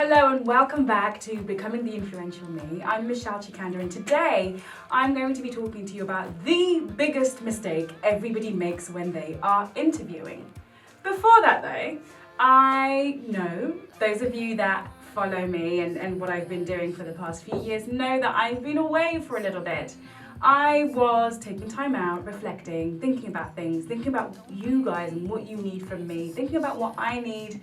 Hello and welcome back to Becoming the Influential Me. I'm Michelle Chikanda and today I'm going to be talking to you about the biggest mistake everybody makes when they are interviewing. Before that though, I know those of you that follow me and what I've been doing for the past few years know that I've been away for a little bit. I was taking time out, reflecting, thinking about things, thinking about you guys and what you need from me, thinking about what I need,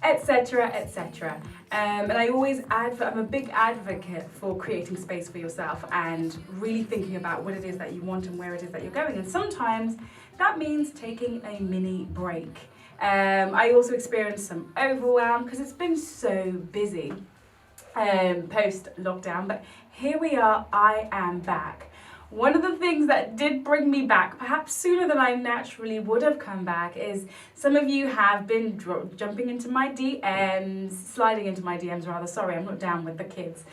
etc, etc. And I always I'm a big advocate for creating space for yourself and really thinking about what it is that you want and where it is that you're going. And sometimes that means taking a mini break. I also experienced some overwhelm because it's been so busy post-lockdown, but here we are, I am back. One of the things that did bring me back, perhaps sooner than I naturally would have come back, is some of you have been jumping into my DMs, sliding into my DMs rather, sorry, I'm not down with the kids,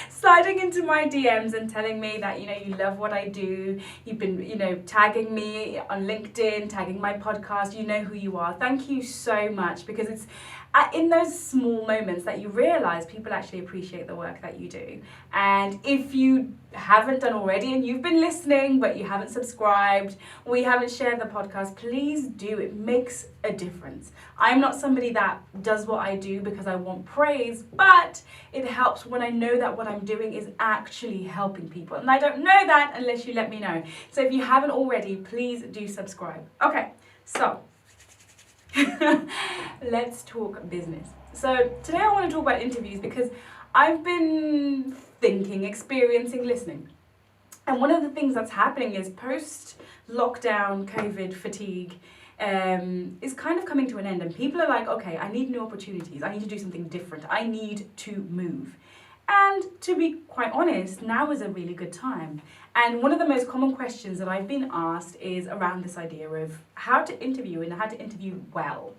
sliding into my DMs and telling me that, you love what I do, you've been, tagging me on LinkedIn, tagging my podcast, you know who you are. Thank you so much, because it's in those small moments that you realize people actually appreciate the work that you do. And if you haven't done already and you've been listening but you haven't subscribed or you haven't shared the podcast, please do. It makes a difference. I'm not somebody that does what I do because I want praise, but it helps when I know that what I'm doing is actually helping people. And I don't know that unless you let me know. So if you haven't already, please do subscribe. Okay, so let's talk business. So today I want to talk about interviews because I've been thinking, experiencing, listening. And one of the things that's happening is post-lockdown COVID fatigue is kind of coming to an end. And people are like, okay, I need new opportunities. I need to do something different. I need to move. And to be quite honest, now is a really good time. And one of the most common questions that I've been asked is around this idea of how to interview and how to interview well.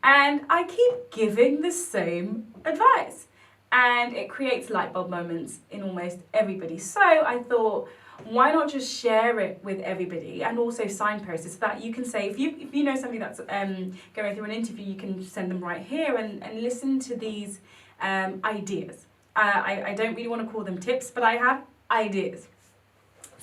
And I keep giving the same advice. And it creates light bulb moments in almost everybody. So I thought, why not just share it with everybody and also signpost it so that you can say, if you know somebody that's going through an interview, you can send them right here and listen to these ideas. I don't really want to call them tips, but I have ideas.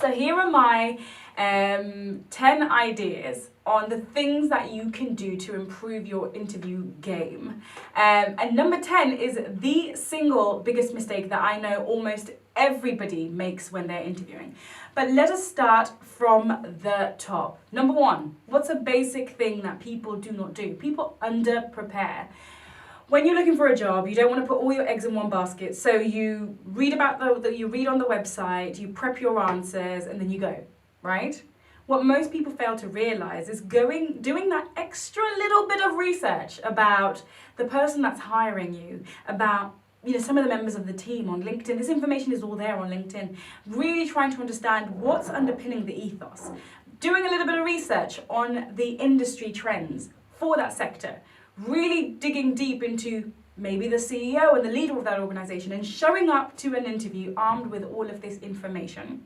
So here are my 10 ideas on the things that you can do to improve your interview game. And number 10 is the single biggest mistake that I know almost everybody makes when they're interviewing. But let us start from the top. Number 1, what's a basic thing that people do not do? People under-prepare. When you're looking for a job, you don't want to put all your eggs in one basket. So you read you read on the website, you prep your answers, and then you go, right? What most people fail to realize is doing that extra little bit of research about the person that's hiring you, about some of the members of the team on LinkedIn. This information is all there on LinkedIn. Really trying to understand what's underpinning the ethos. Doing a little bit of research on the industry trends for that sector. Really digging deep into maybe the CEO and the leader of that organization and showing up to an interview armed with all of this information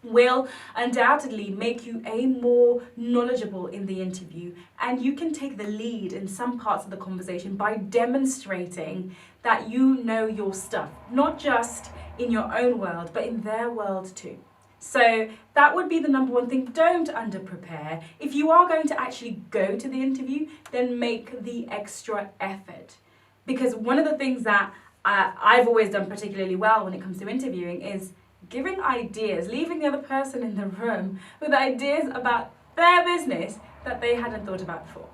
will undoubtedly make you more knowledgeable in the interview, and you can take the lead in some parts of the conversation by demonstrating that you know your stuff, not just in your own world, but in their world too. So that would be the number 1 thing. Don't under-prepare. If you are going to actually go to the interview, then make the extra effort. Because one of the things that I've always done particularly well when it comes to interviewing is giving ideas, leaving the other person in the room with ideas about their business that they hadn't thought about before.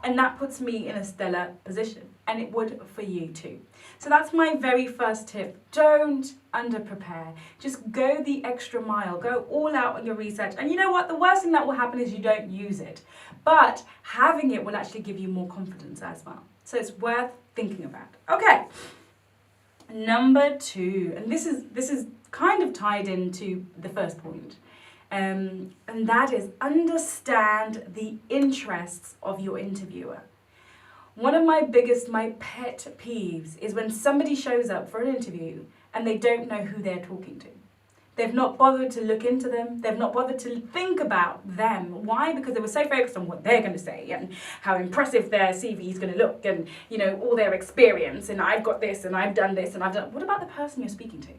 And that puts me in a stellar position, and it would for you too. So that's my very first tip. Don't under-prepare. Just go the extra mile. Go all out on your research. And you know what? The worst thing that will happen is you don't use it. But having it will actually give you more confidence as well. So it's worth thinking about. Okay. Number 2, and this is kind of tied into the first point. And that is understand the interests of your interviewer. One of my pet peeves is when somebody shows up for an interview and they don't know who they're talking to. They've not bothered to look into them. They've not bothered to think about them. Why? Because they were so focused on what they're going to say and how impressive their CV is going to look and, you know, all their experience and I've got this and I've done this and I've done... What about the person you're speaking to?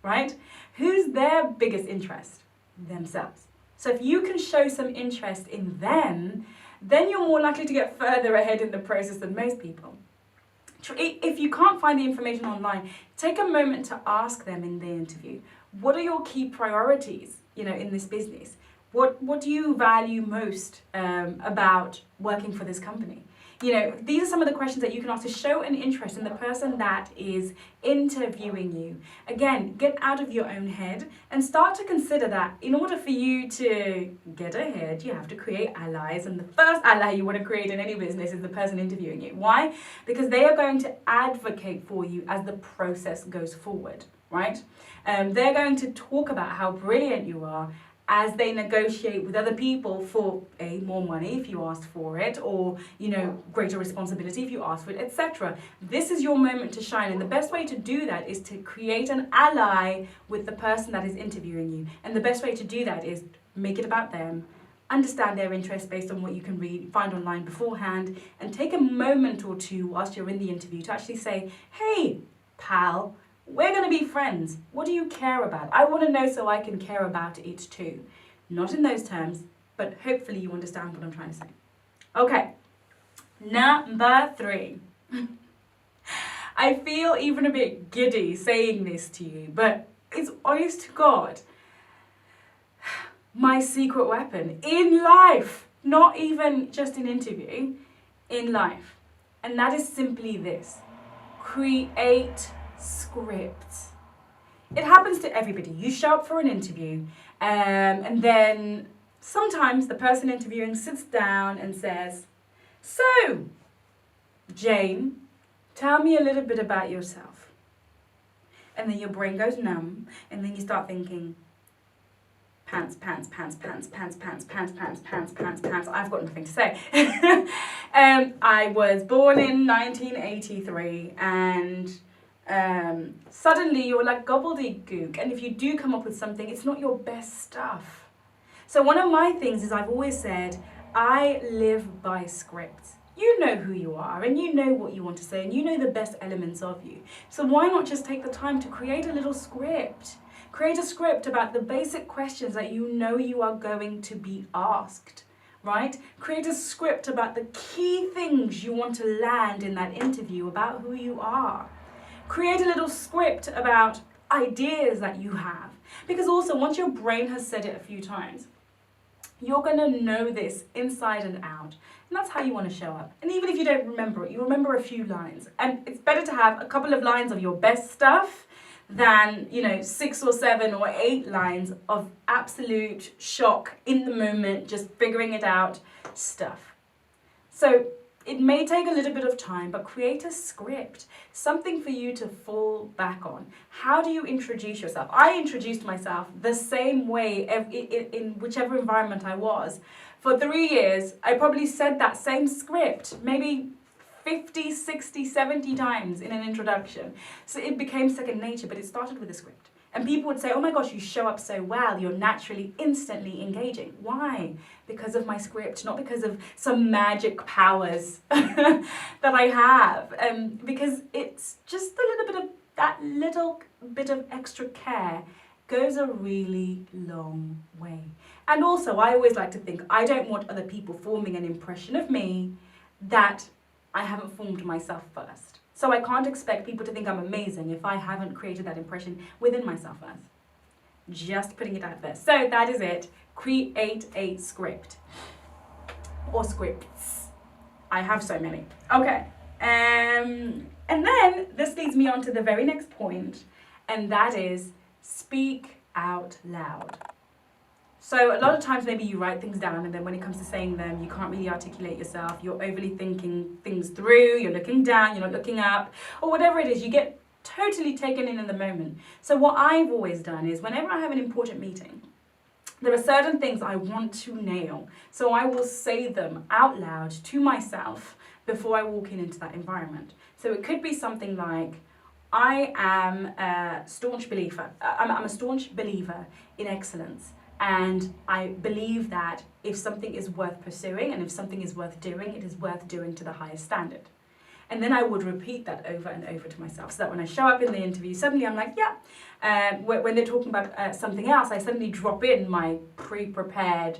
Right? Who's their biggest interest? Themselves. So if you can show some interest in them, then you're more likely to get further ahead in the process than most people. If you can't find the information online, take a moment to ask them in the interview, what are your key priorities, you know, in this business? What do you value most about working for this company? You know, these are some of the questions that you can ask to show an interest in the person that is interviewing you. Again, get out of your own head and start to consider that in order for you to get ahead, you have to create allies. And the first ally you want to create in any business is the person interviewing you. Why? Because they are going to advocate for you as the process goes forward, right? They're going to talk about how brilliant you are as they negotiate with other people for more money if you asked for it, or, you know, greater responsibility if you asked for it, etc. This is your moment to shine, and the best way to do that is to create an ally with the person that is interviewing you. And the best way to do that is make it about them, understand their interests based on what you can find online beforehand, and take a moment or two whilst you're in the interview to actually say, hey, pal, we're going to be friends. What do you care about? I want to know so I can care about it too. Not in those terms, but hopefully you understand what I'm trying to say. Okay, number 3. I feel even a bit giddy saying this to you, but it's honest to God, my secret weapon in life, not even just in interview, in life. And that is simply this: create script. It happens to everybody. You show up for an interview, and then sometimes the person interviewing sits down and says, so, Jane, tell me a little bit about yourself. And then your brain goes numb, and then you start thinking, pants, pants, pants, pants, pants, pants, pants, pants, pants, pants, pants. I've got nothing to say. I was born in 1983, and suddenly you're like gobbledygook, and if you do come up with something, it's not your best stuff. So one of my things is, I've always said, I live by scripts. You know who you are, and you know what you want to say, and you know the best elements of you. So why not just take the time to create a little script? Create a script about the basic questions that you know you are going to be asked, right? Create a script about the key things you want to land in that interview about who you are. Create a little script about ideas that you have. Because also, once your brain has said it a few times, you're going to know this inside and out. And that's how you want to show up. And even if you don't remember it, you remember a few lines. And it's better to have a couple of lines of your best stuff than, 6 or 7 or 8 lines of absolute shock in the moment, just figuring it out stuff. So it may take a little bit of time, but create a script, something for you to fall back on. How do you introduce yourself? I introduced myself the same way in whichever environment I was. For 3 years, I probably said that same script, maybe 50, 60, 70 times in an introduction. So it became second nature, but it started with a script. And people would say, oh my gosh, you show up so well, you're naturally, instantly engaging. Why? Because of my script, not because of some magic powers that I have. Because it's just that little bit of extra care goes a really long way. And also, I always like to think, I don't want other people forming an impression of me that I haven't formed myself first. So I can't expect people to think I'm amazing if I haven't created that impression within myself first. Just putting it out there. So that is it. Create a script. Or scripts. I have so many. Okay. And then this leads me on to the very next point, and that is speak out loud. So a lot of times maybe you write things down, and then when it comes to saying them, you can't really articulate yourself. You're overly thinking things through. You're looking down. You're not looking up, or whatever it is. You get totally taken in the moment. So what I've always done is, whenever I have an important meeting, there are certain things I want to nail. So I will say them out loud to myself before I walk into that environment. So it could be something like, I am a staunch believer. I'm a staunch believer in excellence. And I believe that if something is worth pursuing and if something is worth doing, it is worth doing to the highest standard. And then I would repeat that over and over to myself, so that when I show up in the interview, suddenly I'm like, yeah. When they're talking about something else, I suddenly drop in my pre-prepared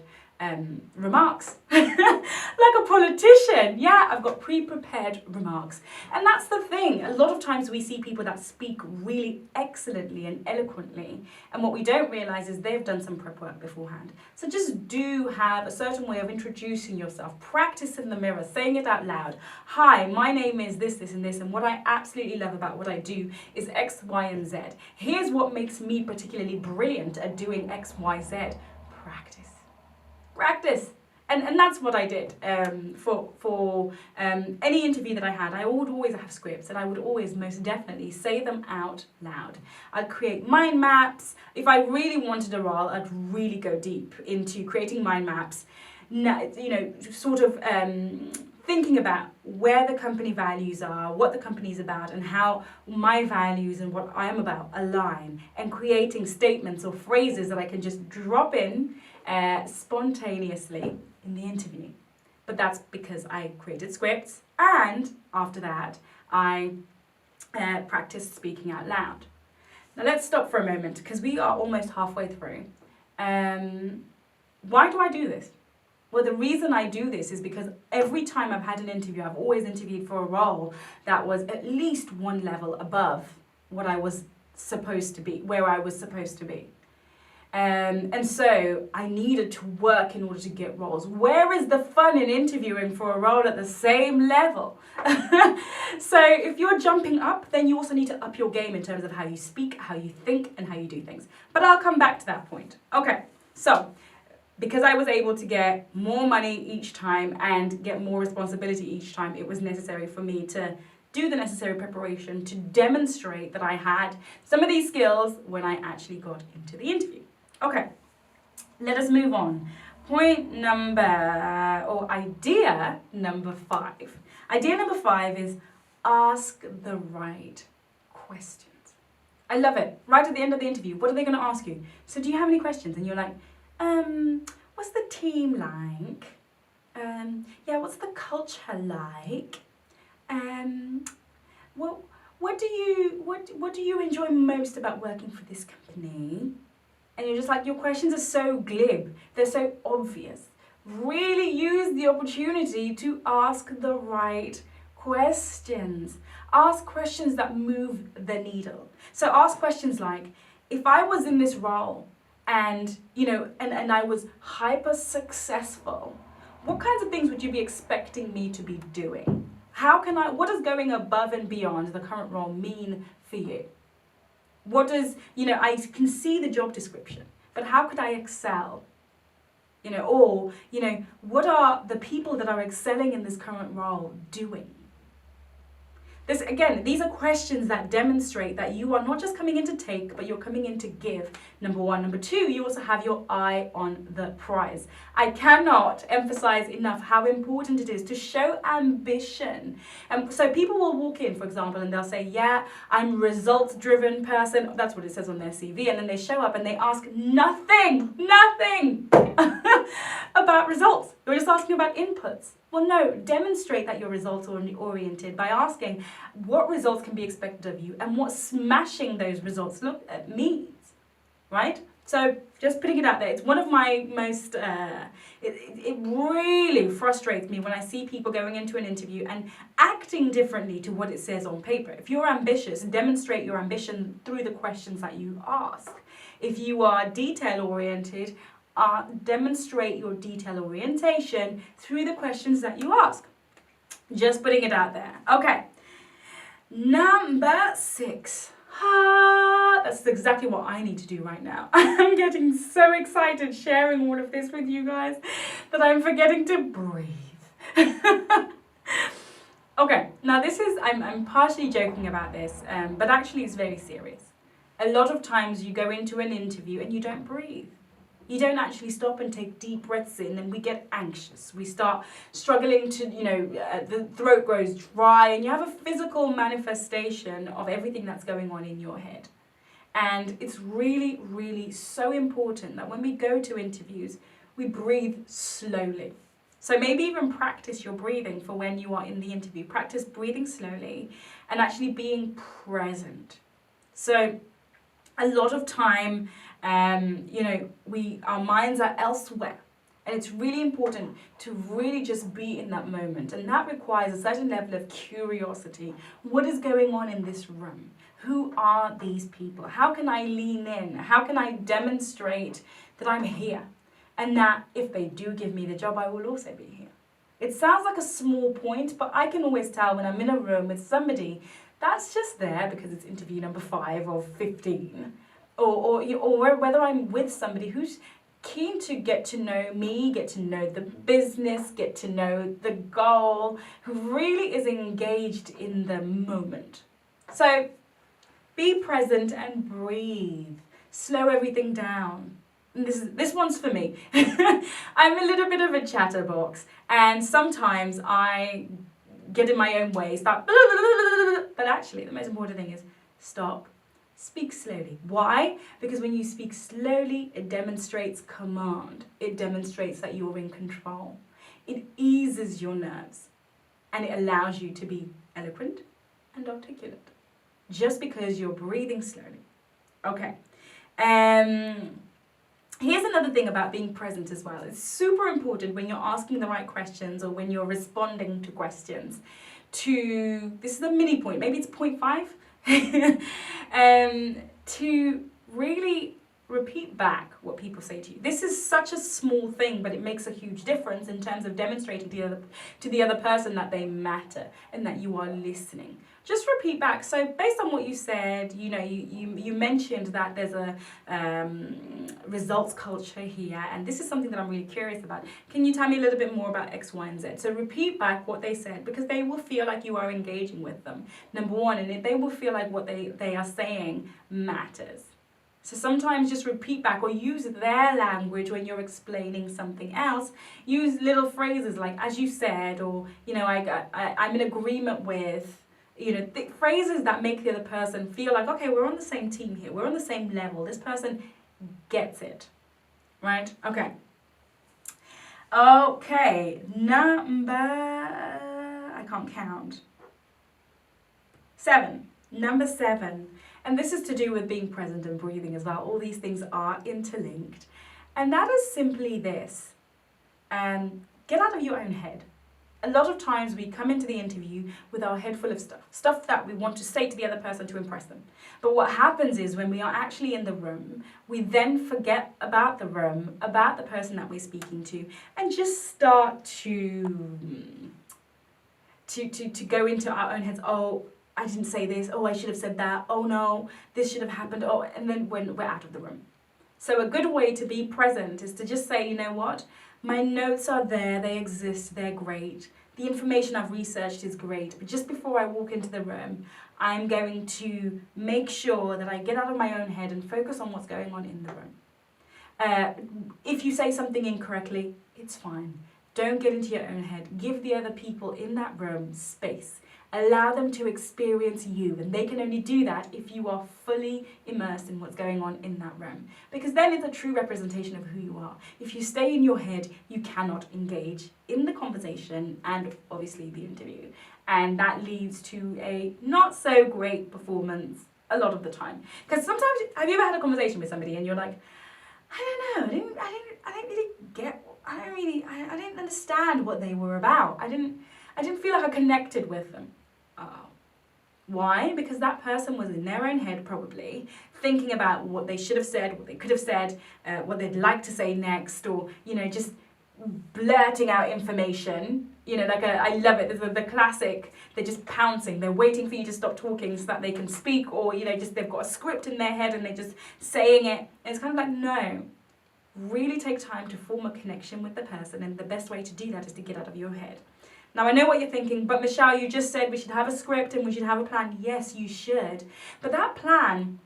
remarks. Like a politician. Yeah, I've got pre-prepared remarks. And that's the thing. A lot of times we see people that speak really excellently and eloquently, and what we don't realize is they've done some prep work beforehand. So just do have a certain way of introducing yourself. Practice in the mirror, saying it out loud. Hi, my name is this, this, and this, and what I absolutely love about what I do is X, Y, and Z. Here's what makes me particularly brilliant at doing X, Y, Z. Practice. And that's what I did for any interview that I had. I would always have scripts, and I would always most definitely say them out loud. I'd create mind maps. If I really wanted a role, I'd really go deep into creating mind maps, sort of thinking about where the company values are, what the company's about, and how my values and what I am about align, and creating statements or phrases that I can just drop in spontaneously in the interview. But that's because I created scripts, and after that I practiced speaking out loud. Now let's stop for a moment, because we are almost halfway through. Why do I do this? Well, the reason I do this is because every time I've had an interview, I've always interviewed for a role that was at least one level above what I was supposed to be, where I was supposed to be. And so I needed to work in order to get roles. Where is the fun in interviewing for a role at the same level? So if you're jumping up, then you also need to up your game in terms of how you speak, how you think, and how you do things. But I'll come back to that point. Okay, so because I was able to get more money each time and get more responsibility each time, it was necessary for me to do the necessary preparation to demonstrate that I had some of these skills when I actually got into the interview. Okay, let us move on. Idea number 5. Idea number 5 is ask the right questions. I love it. Right at the end of the interview, what are they going to ask you? So do you have any questions? And you're like, what's the team like? What's the culture like? What do you enjoy most about working for this company? And you're just like, your questions are so glib, they're so obvious. Really use the opportunity to ask the right questions. Ask questions that move the needle. So ask questions like, if I was in this role and I was hyper successful, what kinds of things would you be expecting me to be doing? What does going above and beyond the current role mean for you? What does, I can see the job description, but how could I excel? What are the people that are excelling in this current role doing? These are questions that demonstrate that you are not just coming in to take, but you're coming in to give, number 1. Number 2, you also have your eye on the prize. I cannot emphasize enough how important it is to show ambition. And so people will walk in, for example, and they'll say, yeah, I'm a results-driven person. That's what it says on their CV. And then they show up and they ask nothing about results. You're just asking about inputs. Well, no, demonstrate that you're results-oriented by asking what results can be expected of you and what smashing those results means, right? So just putting it out there. It's one of my most, it really frustrates me when I see people going into an interview and acting differently to what it says on paper. If you're ambitious, demonstrate your ambition through the questions that you ask. If you are detail-oriented, demonstrate your detail orientation through the questions that you ask. Just putting it out there. Okay. Number 6. That's exactly what I need to do right now. I'm getting so excited sharing all of this with you guys that I'm forgetting to breathe. Okay, now I'm partially joking about this, but actually it's very serious. A lot of times you go into an interview and you don't breathe. You don't actually stop and take deep breaths in, and we get anxious. We start struggling to, the throat grows dry, and you have a physical manifestation of everything that's going on in your head. And it's really, really so important that when we go to interviews, we breathe slowly. So maybe even practice your breathing for when you are in the interview. Practice breathing slowly and actually being present. So a lot of time, our minds are elsewhere. And it's really important to really just be in that moment. And that requires a certain level of curiosity. What is going on in this room? Who are these people? How can I lean in? How can I demonstrate that I'm here? And that if they do give me the job, I will also be here. It sounds like a small point, but I can always tell when I'm in a room with somebody that's just there because it's interview number 5 or 15. Or whether I'm with somebody who's keen to get to know me, get to know the business, get to know the goal, who really is engaged in the moment. So be present and breathe. Slow everything down. And this one's for me. I'm a little bit of a chatterbox, and sometimes I get in my own way, start but actually the most important thing is stop. Speak slowly. Why? Because when you speak slowly, it demonstrates command. It demonstrates that you're in control. It eases your nerves and it allows you to be eloquent and articulate just because you're breathing slowly. Okay. Here's another thing about being present as well. It's super important when you're asking the right questions or when you're responding to questions this is a mini point, maybe it's 0.5, to really repeat back what people say to you. This is such a small thing, but it makes a huge difference in terms of demonstrating to the other person that they matter and that you are listening. Just repeat back. So based on what you said, you mentioned that there's a results culture here, and this is something that I'm really curious about. Can you tell me a little bit more about X, Y, and Z? So repeat back what they said, because they will feel like you are engaging with them, number one, and they will feel like what they are saying matters. So sometimes just repeat back or use their language when you're explaining something else. Use little phrases like, as you said, or, I'm in agreement with, phrases that make the other person feel like, okay, we're on the same team here. We're on the same level. This person gets it, right? Okay. Okay, I can't count. 7. Number 7. And this is to do with being present and breathing as well. All these things are interlinked. And that is simply this. Get out of your own head. A lot of times we come into the interview with our head full of stuff that we want to say to the other person to impress them. But what happens is when we are actually in the room, we then forget about the room, about the person that we're speaking to, and just start to go into our own heads. Oh, I didn't say this. Oh, I should have said that. Oh no, this should have happened. Oh, and then when we're out of the room. So a good way to be present is to just say, you know what? My notes are there, they exist, they're great. The information I've researched is great, but just before I walk into the room, I'm going to make sure that I get out of my own head and focus on what's going on in the room. If you say something incorrectly, it's fine. Don't get into your own head. Give the other people in that room space. Allow them to experience you, and they can only do that if you are fully immersed in what's going on in that room, because then it's a true representation of who you are. If you stay in your head, you cannot engage in the conversation and obviously the interview, and that leads to a not so great performance a lot of the time. Because sometimes, have you ever had a conversation with somebody and you're like, I don't know, I didn't understand what they were about. I didn't feel like I connected with them. Why? Because that person was in their own head probably, thinking about what they should have said, what they could have said, what they'd like to say next, or, just blurting out information. I love it. There's the classic, they're just pouncing. They're waiting for you to stop talking so that they can speak, or, they've got a script in their head and they're just saying it. And it's kind of like, no. Really take time to form a connection with the person, and the best way to do that is to get out of your head. Now, I know what you're thinking, but Michelle, you just said we should have a script and we should have a plan. Yes, you should. But that plan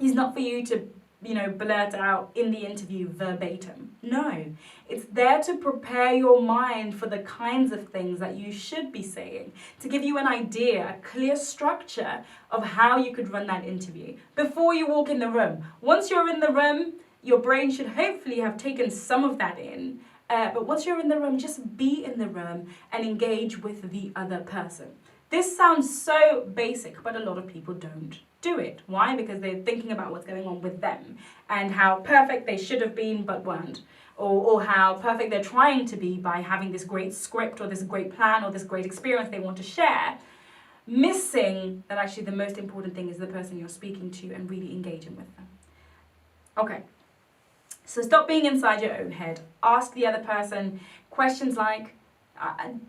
is not for you to blurt out in the interview verbatim. No, it's there to prepare your mind for the kinds of things that you should be saying, to give you an idea, a clear structure of how you could run that interview before you walk in the room. Once you're in the room, your brain should hopefully have taken some of that in. But once you're in the room, just be in the room and engage with the other person. This sounds so basic, but a lot of people don't do it. Why? Because they're thinking about what's going on with them and how perfect they should have been but weren't. Or how perfect they're trying to be by having this great script or this great plan or this great experience they want to share, missing that actually the most important thing is the person you're speaking to and really engaging with them. Okay. So stop being inside your own head. Ask the other person questions like,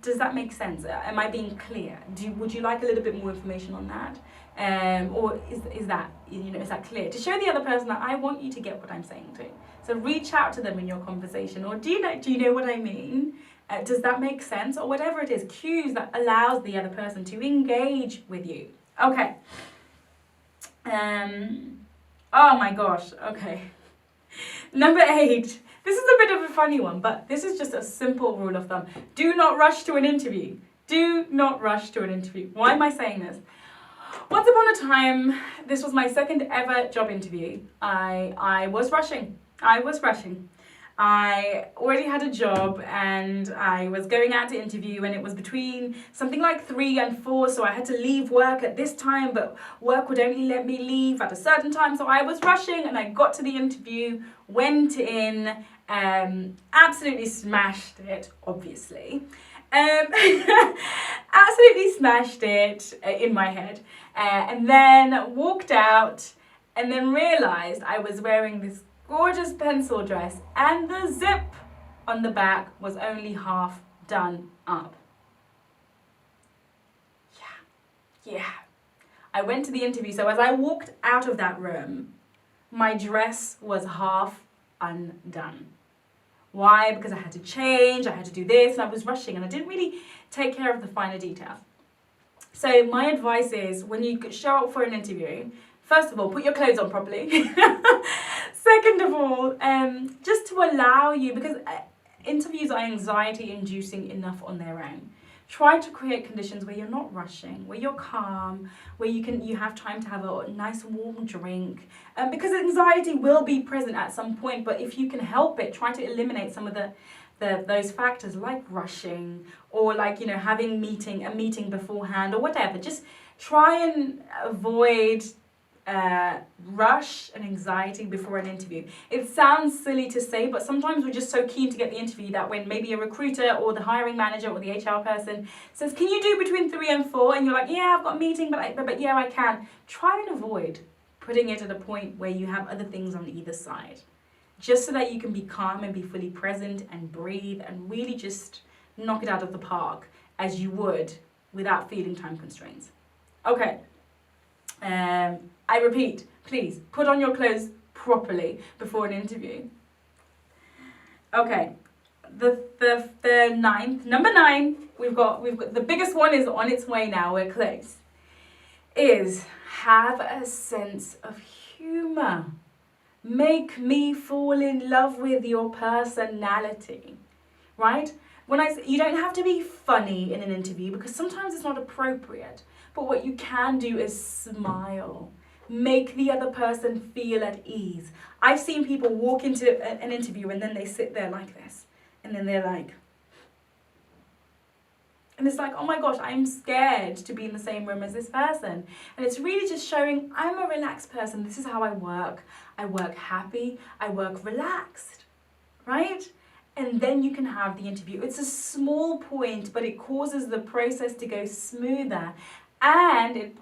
does that make sense? Am I being clear? Would you like a little bit more information on that? Or is that clear? To show the other person that I want you to get what I'm saying too. So reach out to them in your conversation. Or do you know what I mean? Does that make sense? Or whatever it is, cues that allows the other person to engage with you. Okay. Oh my gosh. Okay. Number 8, this is a bit of a funny one, but this is just a simple rule of thumb. Do not rush to an interview. Do not rush to an interview. Why am I saying this? Once upon a time, this was my second ever job interview. I was rushing. I already had a job and I was going out to interview, and it was between something like 3 and 4, so I had to leave work at this time, but work would only let me leave at a certain time, so I was rushing and I got to the interview, went in, absolutely smashed it, obviously. Absolutely smashed it in my head, and then walked out and then realised I was wearing this gorgeous pencil dress and the zip on the back was only half done up. Yeah. I went to the interview, so as I walked out of that room, my dress was half undone. Why? Because I had to change, I had to do this, and I was rushing, and I didn't really take care of the finer details. So my advice is, when you show up for an interview, first of all, put your clothes on properly. Second of all, just to allow you, because interviews are anxiety-inducing enough on their own. Try to create conditions where you're not rushing, where you're calm, where you have time to have a nice warm drink. Because anxiety will be present at some point, but if you can help it, try to eliminate some of those factors like rushing or like having a meeting beforehand or whatever. Just try and avoid rush and anxiety before an interview. It sounds silly to say, but sometimes we're just so keen to get the interview that when maybe a recruiter or the hiring manager or the HR person says, can you do between 3 and 4? And you're like, yeah, I've got a meeting, but yeah, I can. Try and avoid putting it at a point where you have other things on either side, just so that you can be calm and be fully present and breathe and really just knock it out of the park as you would without feeling time constraints. Okay. I repeat, please put on your clothes properly before an interview. Okay, the ninth, number 9, we've got the biggest one is on its way now, we're close, is have a sense of humor. Make me fall in love with your personality, right? You don't have to be funny in an interview because sometimes it's not appropriate, but what you can do is smile. Make the other person feel at ease. I've seen people walk into an interview and then they sit there like this. And then they're like, and it's like, oh my gosh, I'm scared to be in the same room as this person. And it's really just showing I'm a relaxed person. This is how I work. I work happy. I work relaxed, right? And then you can have the interview. It's a small point, but it causes the process to go smoother. And it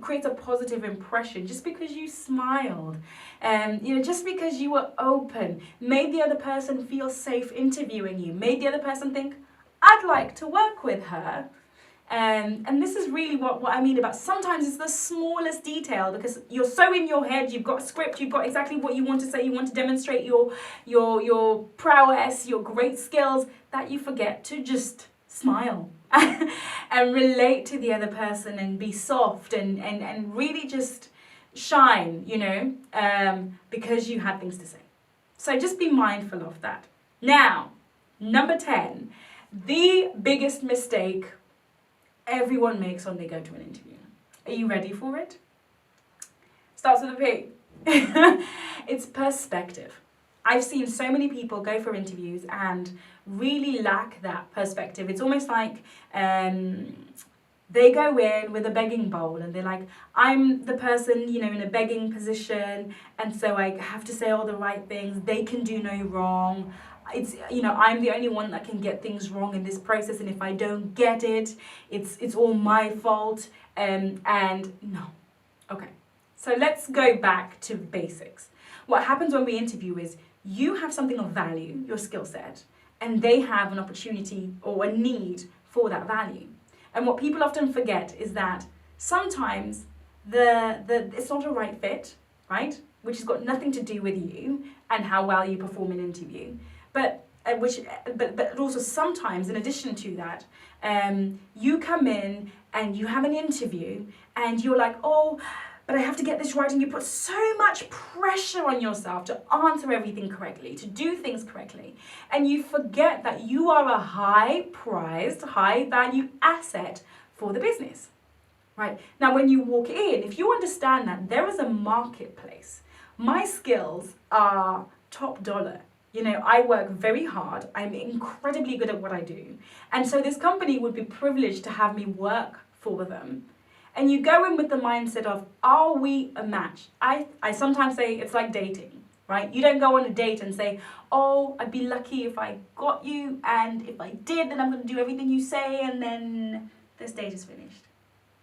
creates a positive impression just because you smiled, just because you were open, made the other person feel safe interviewing you, made the other person think, I'd like to work with her. And this is really what I mean about sometimes it's the smallest detail because you're so in your head, you've got a script, you've got exactly what you want to say, you want to demonstrate your prowess, your great skills, that you forget to just smile and relate to the other person and be soft and really just shine, because you had things to say. So just be mindful of that. Now, number 10, the biggest mistake everyone makes when they go to an interview. Are you ready for it? Starts with a P. It's perspective. I've seen so many people go for interviews and really lack that perspective. It's almost like they go in with a begging bowl and they're like, I'm the person, in a begging position, and so I have to say all the right things. They can do no wrong. It's, I'm the only one that can get things wrong in this process, and if I don't get it, it's all my fault. And no. Okay. So let's go back to basics. What happens when we interview is you have something of value, your skill set, and they have an opportunity or a need for that value. And what people often forget is that sometimes it's not a right fit, right? Which has got nothing to do with you and how well you perform in an interview. But also sometimes, in addition to that, you come in and you have an interview and you're like, oh, but I have to get this right, and you put so much pressure on yourself to answer everything correctly, to do things correctly, and you forget that you are a high-prized, high-value asset for the business, right? Now, when you walk in, if you understand that there is a marketplace, my skills are top dollar. I work very hard. I'm incredibly good at what I do. And so this company would be privileged to have me work for them. And you go in with the mindset of, are we a match? I sometimes say it's like dating, right? You don't go on a date and say, oh, I'd be lucky if I got you, and if I did, then I'm going to do everything you say, and then this date is finished.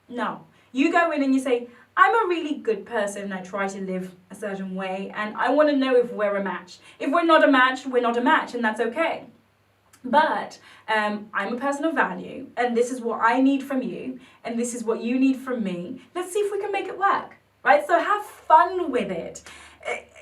No. You go in and you say, I'm a really good person and I try to live a certain way, and I want to know if we're a match. If we're not a match, we're not a match, and that's okay. But I'm a person of value, and this is what I need from you, and this is what you need from me. Let's see if we can make it work, right? So have fun with it.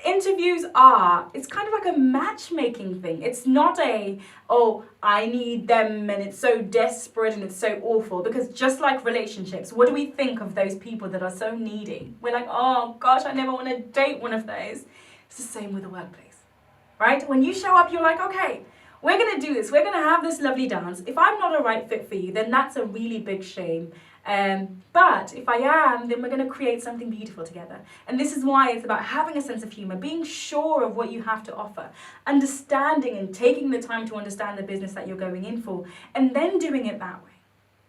Interviews it's kind of like a matchmaking thing. It's not I need them and it's so desperate and it's so awful, because just like relationships, what do we think of those people that are so needy? We're like, oh gosh, I never want to date one of those. It's the same with the workplace, right? When you show up, you're like, okay, we're going to do this. We're going to have this lovely dance. If I'm not a right fit for you, then that's a really big shame. But if I am, then we're going to create something beautiful together. And this is why it's about having a sense of humor, being sure of what you have to offer, understanding and taking the time to understand the business that you're going in for, and then doing it that way.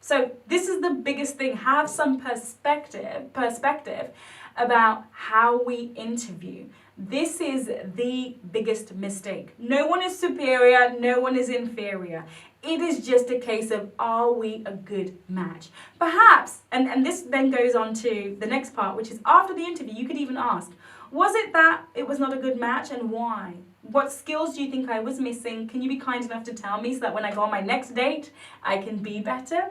So this is the biggest thing. Have some perspective about how we interview. This is the biggest mistake. No one is superior, no one is inferior. It is just a case of, are we a good match? Perhaps, and this then goes on to the next part, which is after the interview, you could even ask, was it that it was not a good match, and why? What skills do you think I was missing? Can you be kind enough to tell me so that when I go on my next date, I can be better?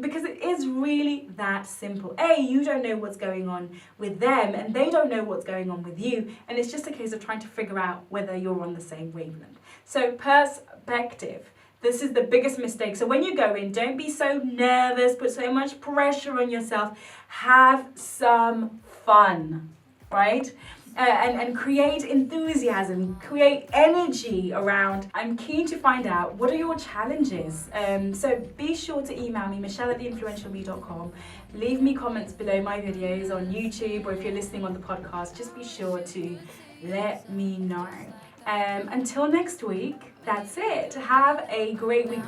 Because it is really that simple. You don't know what's going on with them, and they don't know what's going on with you, and it's just a case of trying to figure out whether you're on the same wavelength. So perspective. This is the biggest mistake. So when you go in, don't be so nervous, put so much pressure on yourself. Have some fun, right? And create enthusiasm, create energy around. I'm keen to find out, what are your challenges? So be sure to email me, michelle@theinfluentialme.com. Leave me comments below my videos on YouTube, or if you're listening on the podcast, just be sure to let me know. Until next week, that's it. Have a great week.